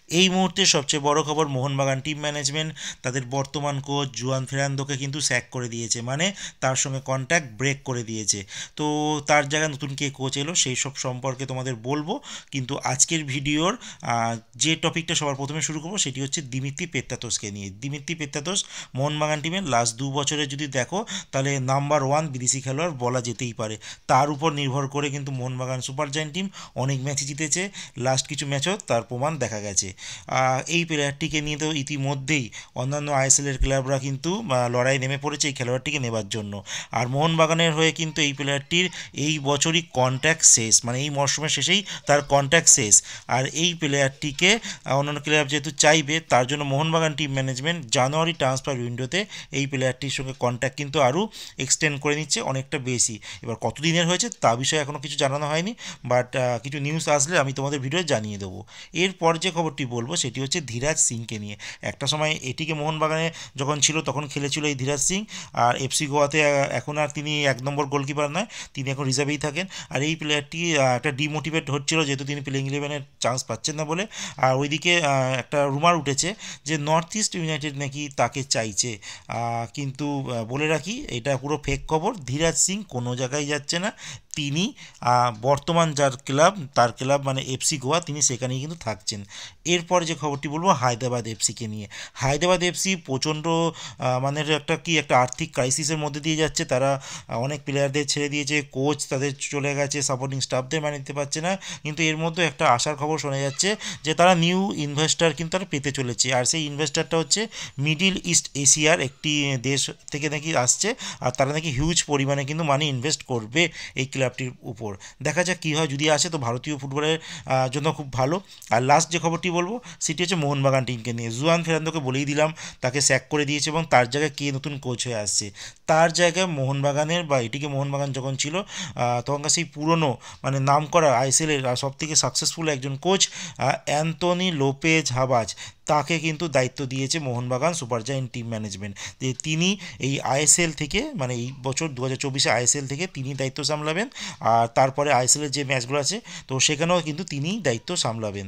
এই মুহূর্তে সবচেয়ে বড় খবর, মোহনবাগান টিম ম্যানেজমেন্ট তাদের বর্তমান কোচ জুয়ান ফেরান্দোকে কিন্তু স্যাক করে দিয়েছে, মানে তার সঙ্গে কন্ট্যাক্ট ব্রেক করে দিয়েছে। তো তার জায়গায় নতুন কে কোচ এলো সেই সব সম্পর্কে তোমাদের বলবো, কিন্তু আজকের ভিডিওর যে টপিকটা সবার প্রথমে শুরু করবো সেটি হচ্ছে দিমিত্রি পেত্রাতোসকে নিয়ে। দিমিত্রি পেত্রাতোস মোহনবাগান টিমের লাস্ট 2 বছরে যদি দেখো তাহলে নাম্বার 1 বিদেশি খেলোয়াড় বলা যেতেই পারে। তার উপর নির্ভর করে কিন্তু মোহনবাগান সুপার জায়ান্ট টিম অনেক ম্যাচই জিতেছে, লাস্ট কিছু ম্যাচও তার প্রমাণ দেখা গেছে। এই প্লেয়ারটিকে নিয়ে তো ইতিমধ্যেই অন্যান্য আইএসএলের ক্লাবরা কিন্তু লড়াই নেমে পড়েছে এই খেলোয়াড়টিকে নেবার জন্য। আর মোহনবাগানের হয়ে কিন্তু এই প্লেয়ারটির এই বছরই কন্ট্যাক্ট শেষ, মানে এই মরশুমের শেষেই তার কন্ট্যাক্ট শেষ। আর এই প্লেয়ারটিকে অন্যান্য ক্লাব যেহেতু চাইবে, তার জন্য মোহনবাগান টিম ম্যানেজমেন্ট জানুয়ারি ট্রান্সফার উইন্ডোতে এই প্লেয়ারটির সঙ্গে কন্ট্যাক্ট কিন্তু আরও এক্সটেন্ড করে নিচ্ছে অনেকটা বেশি। এবার কতদিনের হয়েছে তা বিষয়ে এখনও কিছু জানানো হয়নি, বাট কিছু নিউজ আসলে আমি তোমাদের ভিডিও জানিয়ে দেবো। এরপর যে খবরটি বলবো সেটি হচ্ছে ধীরাজ সিংকে নিয়ে। একটা সময় এটিকে মোহনবাগানে যখন ছিল তখন খেলেছিল এই ধীরাজ সিং, আর এফসি গোয়াতে এখন আর তিনি 1 নম্বর গোলকিপার নয়, তিনি এখন রিজার্ভেই থাকেন। আর এই প্লেয়ারটি একটা ডিমোটিভেট হচ্ছিল যেহেতু তিনি প্লেইং ইলেভেনের চান্স পাচ্ছেন না বলে। আর ওইদিকে একটা রুমার উঠেছে যে নর্থ ইস্ট ইউনাইটেড নাকি তাকে চাইছে, কিন্তু বলে রাখি এটা পুরো ফেক খবর। ধীরাজ সিং কোনো জায়গায় যাচ্ছে না, তিনি বর্তমান যার ক্লাব তার ক্লাব মানে এফসি গোয়া, তিনি সেখানেই কিন্তু থাকছেন। এরপর যে খবরটি বলবো হায়দ্রাবাদ এফসিকে নিয়ে। হায়দ্রাবাদ এফসি প্রচণ্ড মানে একটা আর্থিক ক্রাইসিসের মধ্যে দিয়ে যাচ্ছে। তারা অনেক প্লেয়ারদের ছেড়ে দিয়েছে, কোচ তাদের চলে গেছে, সাপোর্টিং স্টাফদের মানে নিতে পারছে না। কিন্তু এর মধ্যে একটা আশার খবর শোনা যাচ্ছে যে তারা নিউ ইনভেস্টার কিন্তু তারা পেতে চলেছে, আর সেই ইনভেস্টারটা হচ্ছে মিডিল ইস্ট এশিয়ার একটি দেশ থেকে নাকি আসছে। আর তারা নাকি হিউজ পরিমাণে কিন্তু মানি ইনভেস্ট করবে এই ক্লাবটির উপর। দেখা যাক কী হয়, যদি আসে তো ভারতীয় ফুটবলের জন্য খুব ভালো। আর লাস্ট যে খবরটি বলবো সেটি হচ্ছে মোহনবাগান টিমকে নিয়ে। জুয়ান ফেরান্দোকে বলেই দিলাম, তাকে স্যাক করে দিয়েছে এবং তার জায়গায় কে নতুন কোচ হয়ে আসছে। তার জায়গায় মোহনবাগানের বা এটিকে মোহনবাগান যখন ছিল তখনকার সেই পুরনো মানে নাম করা আইএসএলের সবথেকে সাকসেসফুল একজন কোচ অ্যান্তনি লোপেজ হাবাজ, তাকে কিন্তু দায়িত্ব দিয়েছে Mohun Bagan super giant team management, যে তিনি এই আইএসএল থেকে মানে এই বছর 2024 আইএসএল থেকে তিনি দায়িত্ব সামলাবেন। আর তারপরে আইএসএলের যে ম্যাচগুলো আছে তো সেখানেও কিন্তু তিনিই দায়িত্ব সামলাবেন।